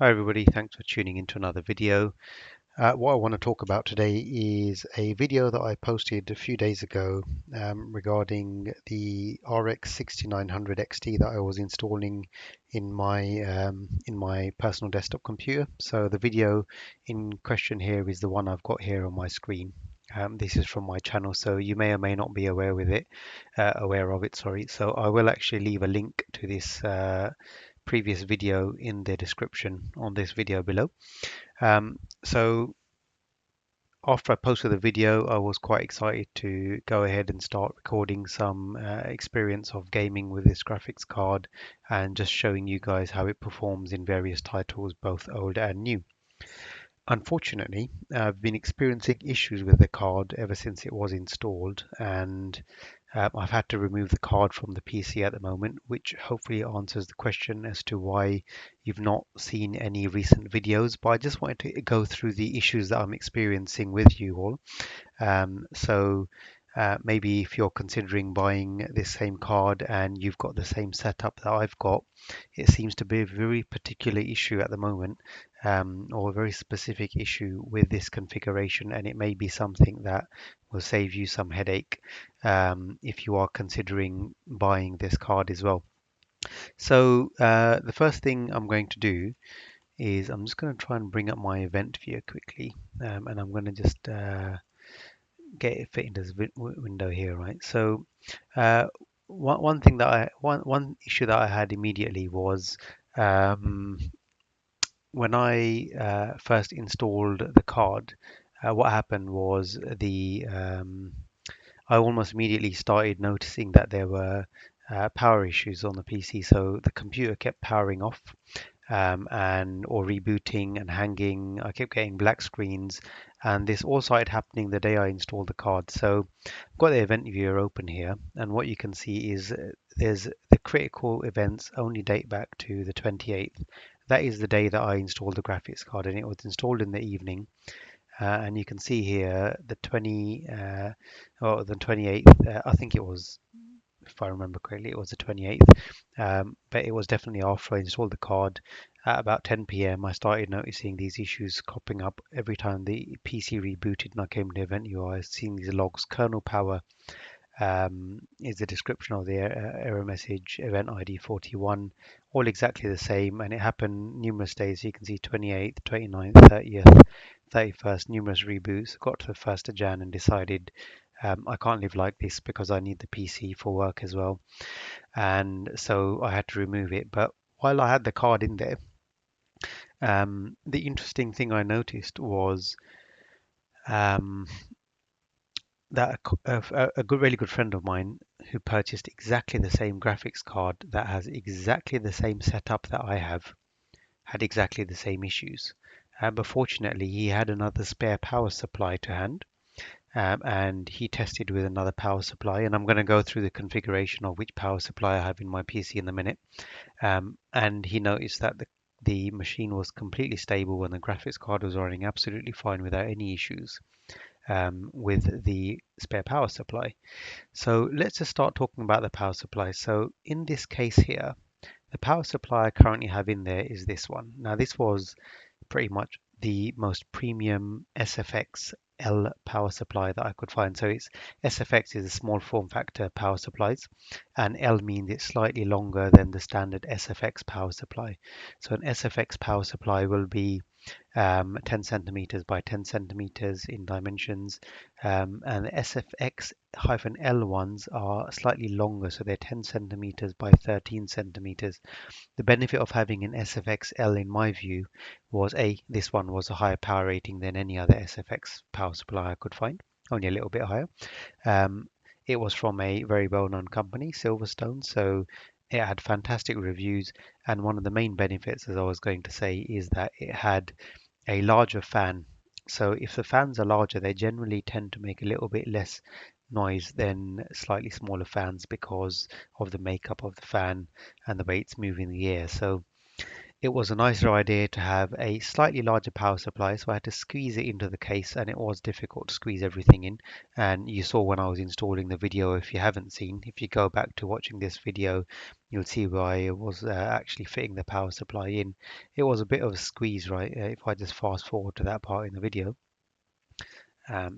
Hi everybody, thanks for tuning into another video. What I want to talk about today is a video that I posted a few days ago regarding the RX 6900 XT that I was installing in my personal desktop computer. So the video in question here is the one I've got here on my screen. This is from my channel, so you may or may not be aware of it. Sorry. So I will actually leave a link to this previous video in the description on this video below. So after I posted the video, I was quite excited to go ahead and start recording some experience of gaming with this graphics card and just showing you guys how it performs in various titles, both old and new. Unfortunately, I've been experiencing issues with the card ever since it was installed, and I've had to remove the card from the PC at the moment, which hopefully answers the question as to why you've not seen any recent videos. But I just wanted to go through the issues that I'm experiencing with you all. Maybe if you're considering buying this same card and you've got the same setup that I've got, it seems to be a very particular issue at the moment, or a very specific issue with this configuration, and it may be something that will save you some headache if you are considering buying this card as well. So the first thing I'm going to do is I'm just going to try and bring up my event viewer quickly, and I'm going to just get it fit into this window here, right? So one thing that one issue that I had immediately was um, when I first installed the card. What happened was I almost immediately started noticing that there were power issues on the PC. So the computer kept powering off, and or rebooting and hanging. I kept getting black screens, and this all started happening the day I installed the card. So I've got the event viewer open here, and what you can see is there's the critical events only date back to the 28th. That is the day that I installed the graphics card, and it was installed in the evening. And you can see here the 28th. I think it was, if I remember correctly, it was the 28th. But it was definitely after I installed the card. At about 10 p.m., I started noticing these issues cropping up every time the PC rebooted and I came to Event UI. I was seeing these logs. Kernel power is the description of the error message, event ID 41, all exactly the same. And it happened numerous days. You can see 28th, 29th, 30th, 31st, numerous reboots. Got to the 1st of Jan and decided I can't live like this because I need the PC for work as well, and so I had to remove it. But while I had the card in there, the interesting thing I noticed was um, that really good friend of mine who purchased exactly the same graphics card that has exactly the same setup that I have had exactly the same issues. But fortunately, he had another spare power supply to hand, and he tested with another power supply. And I'm going to go through the configuration of which power supply I have in my PC in a minute. And he noticed that the machine was completely stable and the graphics card was running absolutely fine without any issues with the spare power supply. So let's just start talking about the power supply. So in this case here, the power supply I currently have in there is this one. Now this was pretty much the most premium SFX-L power supply that I could find. So it's SFX is a small form factor power supplies, and L means it's slightly longer than the standard SFX power supply. So an SFX power supply will be 10 centimeters by 10 centimeters in dimensions, and the SFX-L ones are slightly longer, so they're 10 centimeters by 13 centimeters. The benefit of having an SFX-L, in my view, was this one was a higher power rating than any other SFX power supply I could find, only a little bit higher. It was from a very well-known company, Silverstone, so it had fantastic reviews. And one of the main benefits, as I was going to say, is that it had a larger fan. So if the fans are larger, they generally tend to make a little bit less noise than slightly smaller fans because of the makeup of the fan and the way it's moving in the air. So It was a nicer idea to have a slightly larger power supply, so I had to squeeze it into the case, and it was difficult to squeeze everything in. And you saw when I was installing the video, if you haven't seen, if you go back to watching this video, you'll see where I was actually fitting the power supply in. It was a bit of a squeeze, right? If I just fast forward to that part in the video.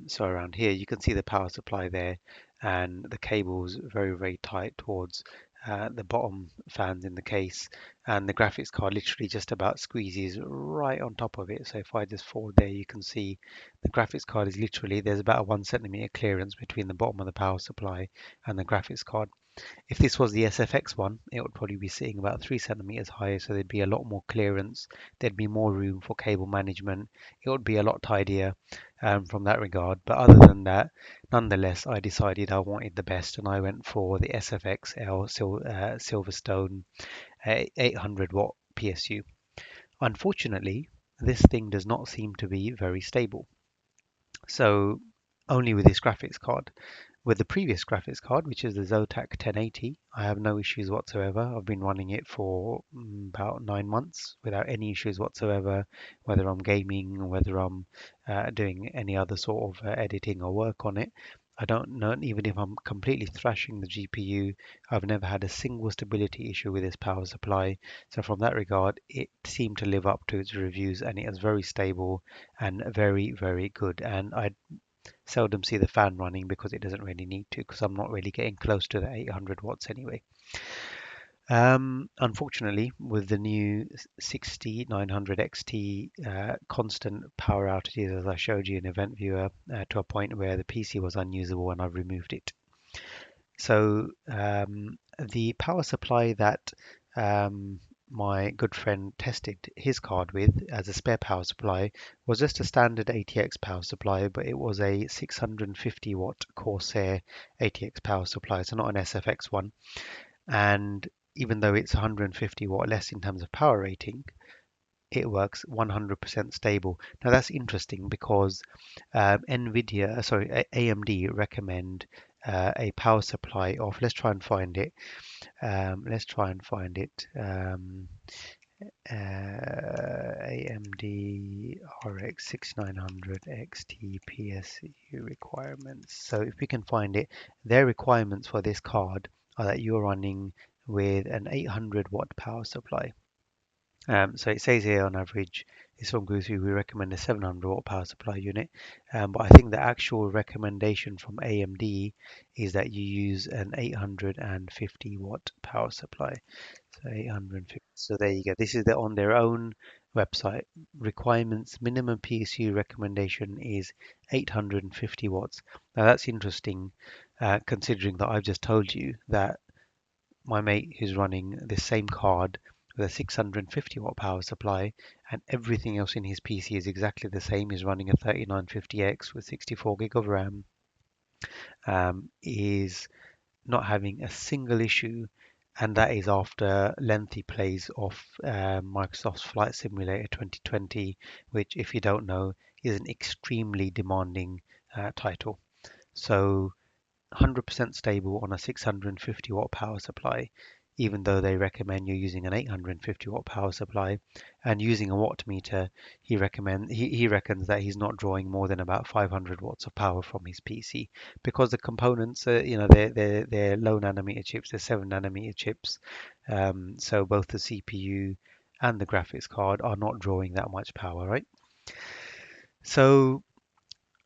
So around here, you can see the power supply there, and the cables very, very tight towards the bottom fans in the case, and the graphics card literally just about squeezes right on top of it. So if I just forward there, you can see the graphics card is literally, there's about a 1 centimeter clearance between the bottom of the power supply and the graphics card. If this was the SFX one, it would probably be sitting about 3 centimeters higher, so there'd be a lot more clearance. There'd be more room for cable management. It would be a lot tidier from that regard. But other than that, nonetheless, I decided I wanted the best, and I went for the SFX-L Silverstone 800 watt PSU. Unfortunately, this thing does not seem to be very stable. So only with this graphics card. With the previous graphics card, which is the Zotac 1080, I have no issues whatsoever. I've been running it for about 9 months without any issues whatsoever, whether I'm gaming or whether I'm doing any other sort of editing or work on it. I don't know, even if I'm completely thrashing the GPU, I've never had a single stability issue with this power supply. So from that regard, it seemed to live up to its reviews, and it is very stable and very, very good. And I seldom see the fan running because it doesn't really need to, because I'm not really getting close to the 800 watts anyway. Unfortunately, with the new 6900 XT constant power outages, as I showed you in Event Viewer, to a point where the PC was unusable and I've removed it. So the power supply that my good friend tested his card with as a spare power supply was just a standard ATX power supply, but it was a 650 watt Corsair ATX power supply, so not an SFX one. And even though it's 150 watt less in terms of power rating, it works 100% stable. Now that's interesting because AMD recommend a power supply of, let's try and find it. Let's try and find it. AMD RX 6900 XT PSU requirements. So if we can find it, their requirements for this card are that you're running with an 800 watt power supply. So it says here on average, this from Guthrie, we recommend a 700 watt power supply unit. But I think the actual recommendation from AMD is that you use an 850 watt power supply. So 850. So there you go. This is on their own website. Requirements minimum PSU recommendation is 850 watts. Now that's interesting, considering that I've just told you that my mate who's running the same card with a 650 watt power supply, and everything else in his PC is exactly the same. He's running a 3950X with 64 gig of RAM, is not having a single issue, and that is after lengthy plays of Microsoft's Flight Simulator 2020, which, if you don't know, is an extremely demanding title. So 100% stable on a 650 watt power supply, even though they recommend you're using an 850 watt power supply. And using a watt meter, he reckons that he's not drawing more than about 500 watts of power from his PC, because the components, they're low nanometer chips, they're 7 nanometer chips. So both the CPU and the graphics card are not drawing that much power, right? So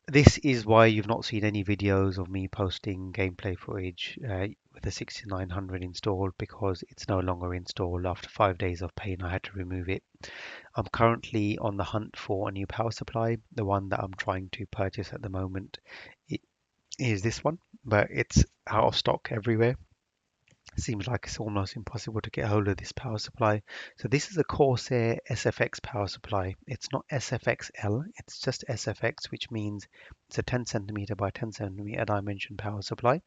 this is why you've not seen any videos of me posting gameplay footage with the 6900 installed, because it's no longer installed. After 5 days of pain, I had to remove it. I'm currently on the hunt for a new power supply. The one that I'm trying to purchase at the moment is this one, but it's out of stock everywhere. Seems like it's almost impossible to get hold of this power supply. So this is a Corsair SFX power supply. It's not SFX-L, it's just SFX, which means it's a 10 centimeter by 10 centimeter dimension power supply.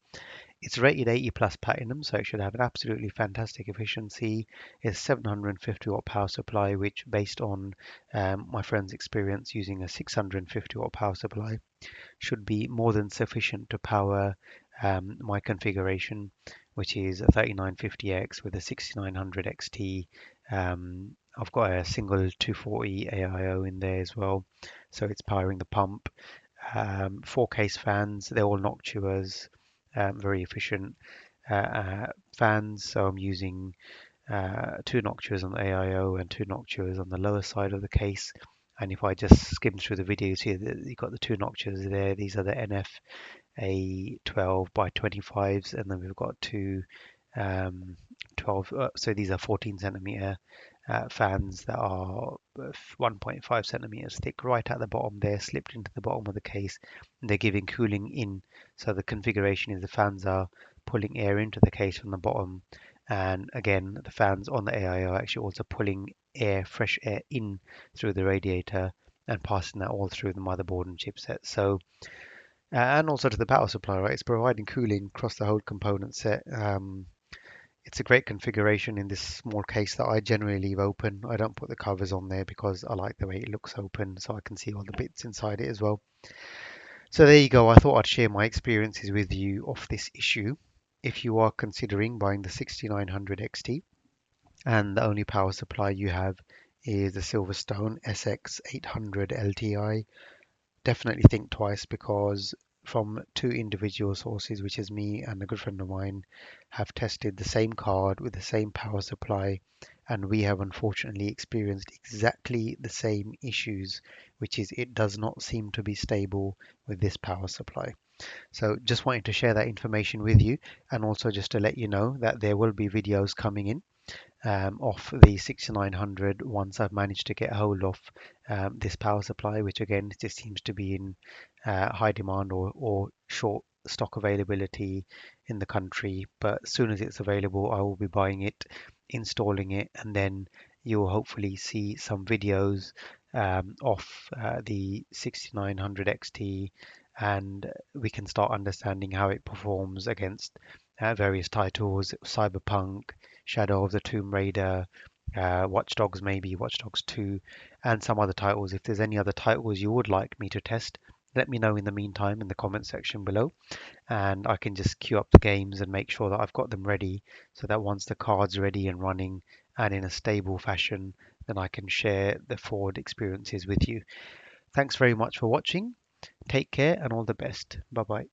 It's rated 80 plus platinum, so it should have an absolutely fantastic efficiency. It's 750 watt power supply, which, based on my friend's experience using a 650 watt power supply, should be more than sufficient to power my configuration, which is a 3950X with a 6900 XT I've got a single 240 AIO in there as well, so it's powering the pump. Four case fans, they're all Noctuas, very efficient fans. So I'm using two Noctuas on the AIO and two Noctuas on the lower side of the case. And if I just skim through the video, you see that you've got the two Noctuas there. These are the NF A12 by 25s, and then we've got two um, 12, so these are 14 centimeter fans that are 1.5 centimeters thick right at the bottom there, slipped into the bottom of the case. And they're giving cooling in. So the configuration is the fans are pulling air into the case from the bottom. And again, the fans on the AI are actually also pulling air, fresh air in through the radiator and passing that all through the motherboard and chipset. So, and also to the power supply, right? It's providing cooling across the whole component set. It's a great configuration in this small case that I generally leave open. I don't put the covers on there because I like the way it looks open so I can see all the bits inside it as well. So there you go. I thought I'd share my experiences with you of this issue. If you are considering buying the 6900 XT and the only power supply you have is the Silverstone SX800 LTI, definitely think twice because from two individual sources, which is me and a good friend of mine, have tested the same card with the same power supply, and we have unfortunately experienced exactly the same issues, which is it does not seem to be stable with this power supply. So just wanted to share that information with you, and also just to let you know that there will be videos coming in off the 6900 once I've managed to get a hold of this power supply, which again just seems to be in high demand or short stock availability in the country. But as soon as it's available, I will be buying it, installing it, and then you'll hopefully see some videos of the 6900 XT, and we can start understanding how it performs against various titles, Cyberpunk, Shadow of the Tomb Raider, Watch Dogs maybe, Watch Dogs 2, and some other titles. If there's any other titles you would like me to test, let me know in the meantime in the comment section below, and I can just queue up the games and make sure that I've got them ready so that once the card's ready and running and in a stable fashion, then I can share the forward experiences with you. Thanks very much for watching. Take care and all the best. Bye bye.